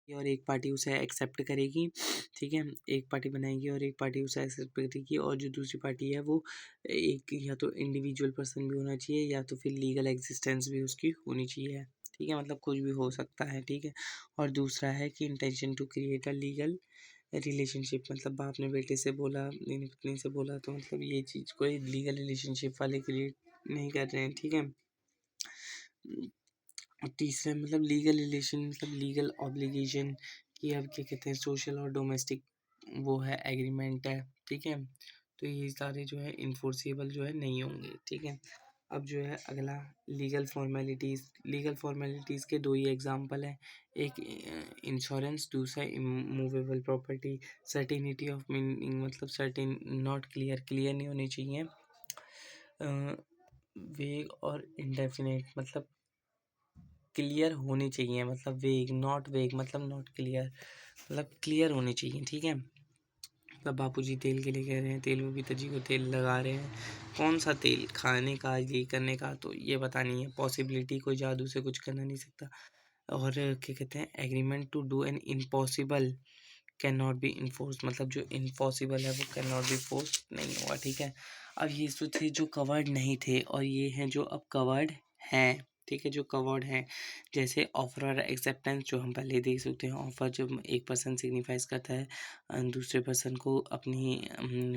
और एक पार्टी उसे एक्सेप्ट करेगी, ठीक है, एक पार्टी बनाएगी और एक पार्टी उसे एक्सेप्ट करेगी, और जो दूसरी पार्टी है वो एक या तो इंडिविजुअल पर्सन भी होना चाहिए या तो फिर लीगल एग्जिस्टेंस भी उसकी होनी चाहिए, ठीक है, मतलब कुछ भी हो सकता है, ठीक है। और दूसरा है कि intention to create a legal relationship, मतलब बाप ने बेटे से बोला, अपनी पत्नी से बोला, तो मतलब ये चीज़ कोई लीगल रिलेशनशिप वाले क्रिएट नहीं कर रहे हैं, ठीक है। तीसरा मतलब लीगल रिलेशन, मतलब लीगल ऑब्लिगेशन की अब क्या कहते हैं, सोशल और डोमेस्टिक वो है एग्रीमेंट है, ठीक है। तो ये सारे जो है इन्फोर्सेबल जो है नहीं होंगे, ठीक है। अब जो है अगला लीगल फॉर्मेलिटीज़ के दो ही एग्जांपल हैं, एक इंश्योरेंस, दूसरा immovable property. Certainty of meaning, मतलब सर्टेन नॉट क्लियर नहीं होनी चाहिए। वेग और इंडेफिनेट, मतलब क्लियर होनी चाहिए, मतलब वेग नॉट वेग, मतलब नॉट क्लियर, मतलब क्लियर होनी चाहिए, ठीक है। मतलब बापूजी तेल के लिए कह रहे हैं, तेल में पिताजी को तेल लगा रहे हैं, कौन सा तेल, खाने का, ये करने का, तो ये पता नहीं है, पॉसिबिलिटी कोई जादू से कुछ करना नहीं सकता। और क्या कहते हैं, agreement to do an impossible can not be enforce, मतलब जो इम्पॉसिबल है वो कैन नॉट बी फोर्स नहीं होगा, ठीक है। अब ये तो थे जो कवर्ड नहीं थे, और ये हैं जो अब कवर्ड हैं, ठीक है, जो कवर्ड हैं, जैसे ऑफर और एक्सेप्टेंस, जो हम पहले देख सकते हैं। ऑफर जब एक पर्सन सिग्निफाइज करता है दूसरे पर्सन को अपनी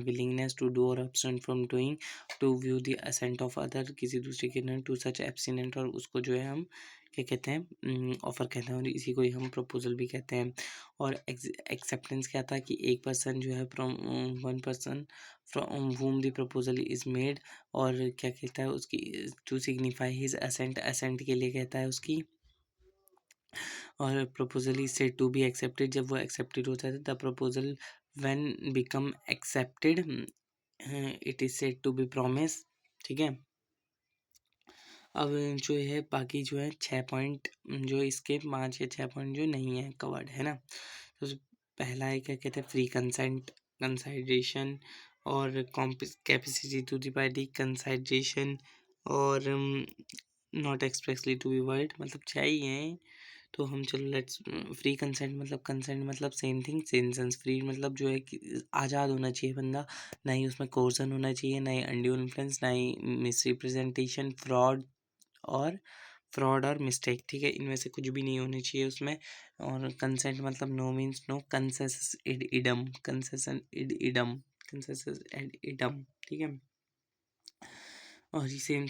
विलिंगनेस टू डू और abstain from doing to view the assent of other, किसी दूसरे के टू सच एब्सटिनेंट, और उसको जो है हम क्या कहते हैं, ऑफर कहते हैं, और इसी को ही हम प्रपोजल भी कहते हैं। और एक्सेप्टेंस क्या था कि एक पर्सन जो है from one person from whom the proposal is made, और क्या कहता है उसकी to signify his assent, assent के लिए कहता है उसकी। और proposal is said to be accepted, जब वो एक्सेप्टेड होता है the proposal when become accepted it is said to be promise, ठीक है। अब जो है बाकी जो है 6 पॉइंट, जो इसके 5 या 6 पॉइंट जो नहीं है कवर्ड है ना, तो पहला है क्या कहते हैं, फ्री कंसेंट, कंसाइड्रेशन, और capacity to the party consideration, और not expressly to be word, मतलब 6 ही हैं। तो हम चलो लेट्स, फ्री कंसेंट मतलब कंसेंट मतलब same thing same sense, free मतलब जो है कि आज़ाद होना चाहिए बंदा, ना ही उसमें कोर्सन होना चाहिए, ना ही अनड्यू इन्फ्लुएंस, ना ही मिसरिप्रेजेंटेशन, फ्रॉड और मिस्टेक, ठीक है, इनमें से कुछ भी नहीं होनी चाहिए उसमें। और कंसेंट मतलब no means no, consensus ad idem, consensus ad idem, consensus ad idem, ठीक है। और ये सेम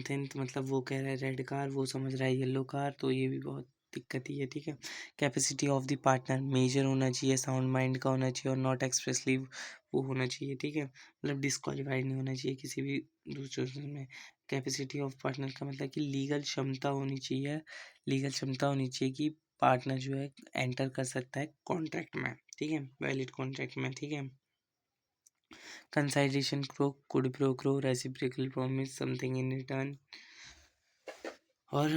थिंग मतलब वो कह रहा है रेड कार, वो समझ रहा है येलो कार, तो ये भी बहुत दिक्कत ही है, ठीक है। Capacity of the partner major होना चाहिए, साउंड माइंड का होना चाहिए, और नॉट एक्सप्रेसली वो होना चाहिए, ठीक है, मतलब डिस्क्वालीफाइड नहीं होना चाहिए किसी भी दूसरे में। कैपेसिटी ऑफ पार्टनर का मतलब कि लीगल क्षमता होनी चाहिए, लीगल क्षमता होनी चाहिए कि पार्टनर जो है एंटर कर सकता है कॉन्ट्रैक्ट में, ठीक है, वैलिड कॉन्ट्रैक्ट में, ठीक है। Consideration quo quid pro quo reciprocal promise something in return, और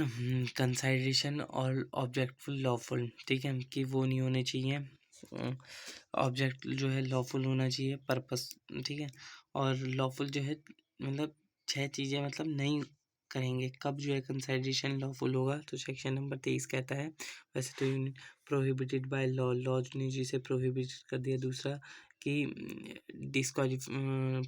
कंसाइडेशन और ऑब्जेक्टफुल लॉफुल, ठीक है, कि वो नहीं होने चाहिए, ऑब्जेक्ट जो है लॉफुल होना चाहिए, पर्पस, ठीक है। और लॉफुल जो है मतलब 6 चीज़ें मतलब नहीं करेंगे, कब जो है कंसाइडेशन लॉफुल होगा, तो सेक्शन नंबर 23 कहता है। वैसे तो प्रोहिबिटेड बाय लॉ, लॉ ने जिसे प्रोहिबिटेड कर दिया। दूसरा कि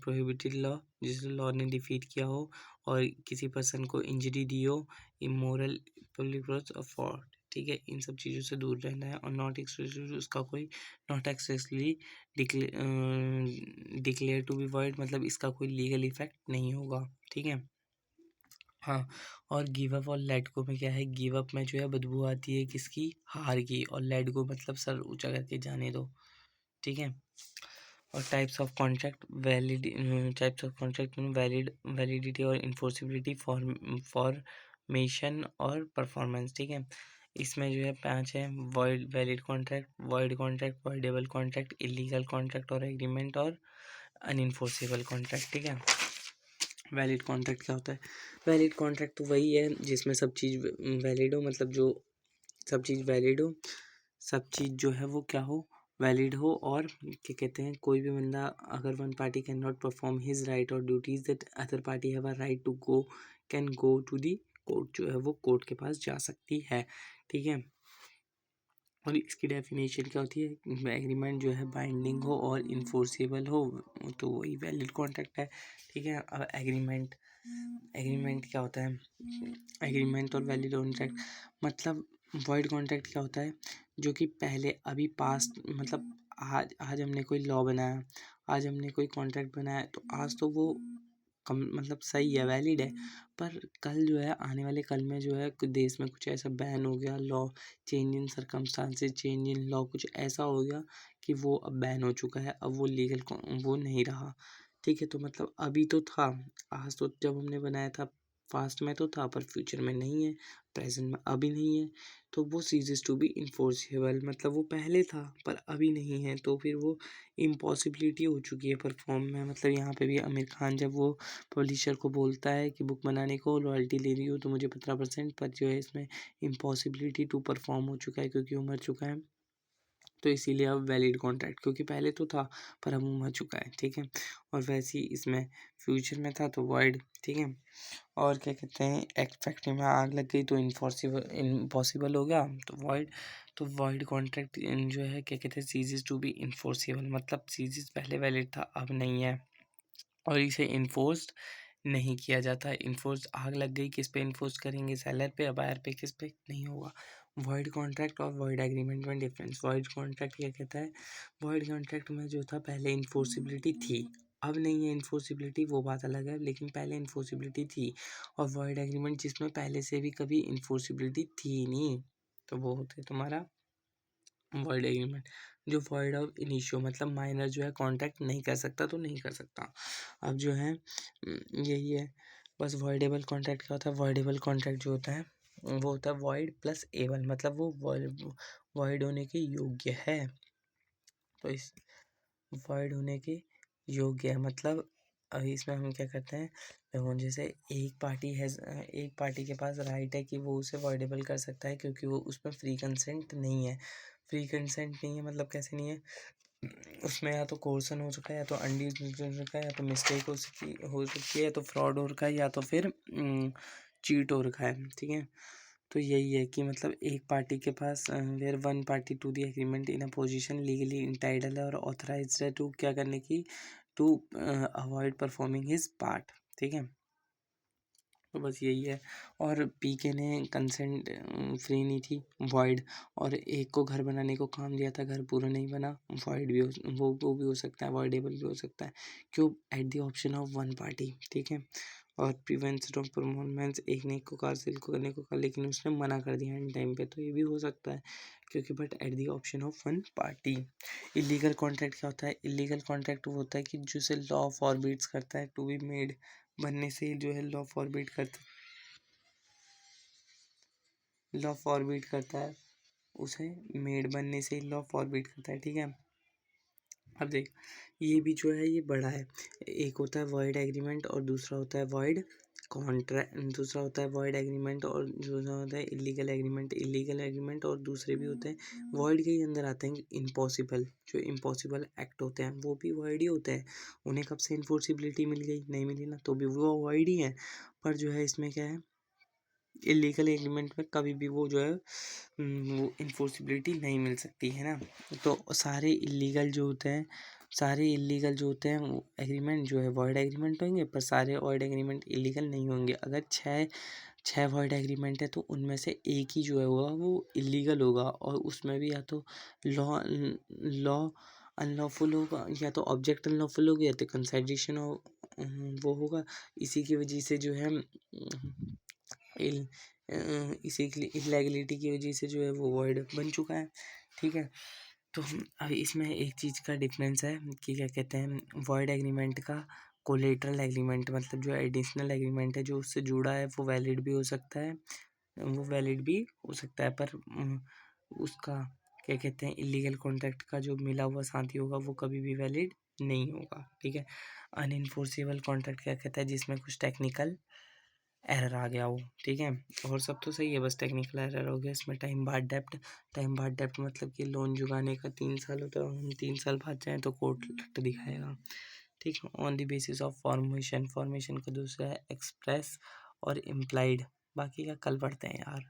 प्रोहिबिटेड लॉ, जिस लॉ ने डिफीट किया हो और किसी पर्सन को इंजरी दी हो, इमोरल, पब्लिक फ्रॉड, ठीक है, इन सब चीज़ों से दूर रहना है। और नॉट एक्सप्रेसली उसका कोई not expressly declare to be word, मतलब इसका कोई लीगल इफेक्ट नहीं होगा, ठीक है। हाँ, और गिव अप और लेट गो में क्या है, गिव अप में जो है बदबू आती है किसकी, हार की, और लेट गो मतलब सर ऊंचा करके जाने दो, ठीक है। और types of contract, types of contract में वैलिडिटी और इन्फोर्सिबिलिटी, फॉर्मेशन और परफॉर्मेंस, ठीक है। इसमें जो है 5 है, valid contract, void contract, voidable contract, illegal contract और एग्रीमेंट, और अनइन्फोर्सेबल कॉन्ट्रैक्ट, ठीक है। वैलिड कॉन्ट्रैक्ट क्या होता है, वैलिड कॉन्ट्रैक्ट तो वही है जिसमें सब चीज़ वैलिड हो, मतलब जो सब चीज़ वैलिड हो, सब चीज़ जो है वो क्या हो, वैलिड हो। और क्या कहते हैं, कोई भी बंदा अगर one party can not perform his right और duties that other party have a right to go, can go to the court, जो है वो कोर्ट के पास जा सकती है, ठीक है। और इसकी डेफिनेशन क्या होती है, एग्रीमेंट जो है बाइंडिंग हो और इन्फोर्सेबल हो तो वही वैलिड कॉन्ट्रैक्ट है। ठीक है, अब एग्रीमेंट एग्रीमेंट क्या होता है, एग्रीमेंट और वैलिड कॉन्ट्रैक्ट मतलब वॉइड कॉन्ट्रैक्ट क्या होता है, जो कि पहले अभी पास्ट मतलब आज हमने कोई लॉ बनाया, आज हमने कोई कॉन्ट्रैक्ट बनाया तो आज तो वो कम मतलब सही है, वैलिड है, पर कल जो है आने वाले कल में जो है देश में कुछ ऐसा बैन हो गया, law change in circumstances, change in law, कुछ ऐसा हो गया कि वो अब बैन हो चुका है, अब वो लीगल वो नहीं रहा। ठीक है, तो मतलब अभी तो था, आज तो जब हमने बनाया था पास्ट में तो था, पर फ्यूचर में नहीं है, प्रेजेंट में अभी नहीं है, तो वो सीजेस टू बी इन्फोर्सेबल मतलब वो पहले था पर अभी नहीं है, तो फिर वो इम्पॉसिबिलिटी हो चुकी है परफॉर्म में। मतलब यहाँ पे भी आमिर खान जब वो पब्लिशर को बोलता है कि बुक बनाने को रॉयल्टी ले रही हो तो मुझे 15%, पर जो है इसमें इम्पॉसिबिलिटी टू परफॉर्म हो चुका है क्योंकि वो मर चुका है, तो इसीलिए अब वैलिड कॉन्ट्रैक्ट, क्योंकि पहले तो था पर अब वो मर चुका है। ठीक है, और वैसे ही इसमें फ्यूचर में था तो वॉइड। ठीक है, और क्या कहते हैं, एक फैक्ट्री में आग लग गई तो इम्पॉसिबल हो गया तो वॉइड। तो वॉइड कॉन्ट्रैक्ट जो है क्या कहते हैं, सीजेस टू बी इन्फोर्सेबल मतलब सीजेस पहले वैलिड था अब नहीं है, और इसे इन्फोर्स्ड नहीं किया जाता है। इन्फोर्स आग लग गई, किस पे इन्फोर्स करेंगे, सेलर पे या बायर पे, किस पे नहीं होगा। वॉइड कॉन्ट्रैक्ट और वॉइड एग्रीमेंट में डिफरेंस, वॉइड कॉन्ट्रैक्ट क्या कहता है, वॉइड कॉन्ट्रैक्ट में जो था पहले इन्फोर्सिबिलिटी थी, अब नहीं है इन्फोर्सिबिलिटी, वो बात अलग है, लेकिन पहले इन्फोर्सिबिलिटी थी। और वॉइड एग्रीमेंट जिसमें पहले से भी कभी इन्फोर्सिबिलिटी थी नहीं, तो वो होते तुम्हारा वॉइड एग्रीमेंट। जो वॉइड ऑफ इनिशियो मतलब माइनर जो है कॉन्ट्रैक्ट नहीं कर सकता तो नहीं कर सकता। अब जो है यही है बस। वॉइडेबल कॉन्ट्रैक्ट क्या होता है, वॉइडेबल कॉन्ट्रैक्ट जो होता है वो होता है वॉइड प्लस एबल मतलब वो वॉइड होने के योग्य है। तो इस वॉइड होने के योग्य है मतलब अभी इसमें हम क्या करते हैं, देखो जैसे एक पार्टी के पास राइट है कि वो उसे वॉइडेबल कर सकता है क्योंकि वो उसमें फ्री कंसेंट नहीं है। फ्री कंसेंट नहीं है मतलब कैसे नहीं है, उसमें या तो कोर्सन हो चुका है, या तो अनड्यू हो चुका है, या तो मिस्टेक हो सकती है, या तो फ्रॉड हो रखा है, या तो फिर चीट हो रखा है। ठीक है, तो यही है कि मतलब एक पार्टी के पास where one party to the agreement in a position legally entitle है और ऑथराइज्ड है टू क्या करने की, to avoid performing his part. ठीक है, तो बस यही है। और पीके ने कंसेंट फ्री नहीं थी, वॉइड। और एक को घर बनाने को काम दिया था, घर पूरा नहीं बना, वॉइड भी वो भी हो सकता है, वॉइडेबल भी हो सकता है, क्यों, at the option of one party. ठीक है, और प्रिवेंशन ऑफ परफॉर्मेंस, एक ने एक को कार सेल को करने को कहा लेकिन उसने मना कर दिया एंड टाइम पे, तो ये भी हो सकता है क्योंकि but at the option of one party. Illegal contract क्या होता है, इलीगल कॉन्ट्रैक्ट वो होता है कि जिसे लॉ फॉरबिड्स करता है टू बी मेड, बनने से जो है लॉ फॉरबिड करता है, उसे मेड बनने से लॉ फॉरबिड करता है। ठीक है, अब देख ये भी जो है ये बड़ा है, एक होता है वॉइड एग्रीमेंट और दूसरा होता है वॉइड कॉन्ट्रैक्ट, दूसरा होता है वॉइड एग्रीमेंट और दूसरा होता है इलीगल एग्रीमेंट। इलीगल एग्रीमेंट और दूसरे भी होते हैं वॉइड के ही अंदर आते हैं इम्पॉसिबल, जो इम्पॉसिबल एक्ट होते हैं वो भी वॉइड ही होते हैं। उन्हें कब से इन्फोर्सिबिलिटी मिल गई, नहीं मिली ना, तो भी वो वॉइड ही है। पर जो है इसमें क्या है, इलीगल एग्रीमेंट में कभी भी वो जो है वो इन्फोर्सिबिलिटी नहीं मिल सकती है ना। तो सारे इलीगल जो होते हैं वो एग्रीमेंट जो है वॉइड एग्रीमेंट होंगे, पर सारे वॉइड एग्रीमेंट इलीगल नहीं होंगे। अगर छः छः वॉइड एग्रीमेंट है तो उनमें से एक ही जो है होगा वो इलीगल होगा, और उसमें भी या तो लॉ लॉ अनलॉफुल होगा, या तो ऑब्जेक्ट अनलॉफुल होगा, या तो कंसाइडेशन वो होगा। इसी की वजह से जो है इसी के लिए इलेगलिटी की वजह से जो है वो वर्ड बन चुका है। ठीक है, तो अब इसमें एक चीज़ का डिफरेंस है कि क्या कहते हैं, वर्ड एग्रीमेंट का कोलेटरल एग्रीमेंट मतलब जो एडिशनल एग्रीमेंट है जो उससे जुड़ा है वो वैलिड भी हो सकता है, पर उसका क्या कहते हैं, इलीगल कॉन्ट्रैक्ट का जो मिला हुआ साथी होगा वो कभी भी वैलिड नहीं होगा। ठीक है, अनइन्फोर्सेबल कॉन्ट्रैक्ट क्या कहता है, जिसमें कुछ टेक्निकल एरर आ गया हो। ठीक है, और सब तो सही है, बस टेक्निकल एरर हो गया इसमें। टाइम बाद डेप्ट मतलब कि लोन चुकाने का 3 साल होता है, हम 3 साल बाद जाएँ तो कोर्ट दिखाएगा। ठीक है, on the basis of formation का दूसरा है एक्सप्रेस और इम्प्लाइड, बाकी का कल पढ़ते हैं यार।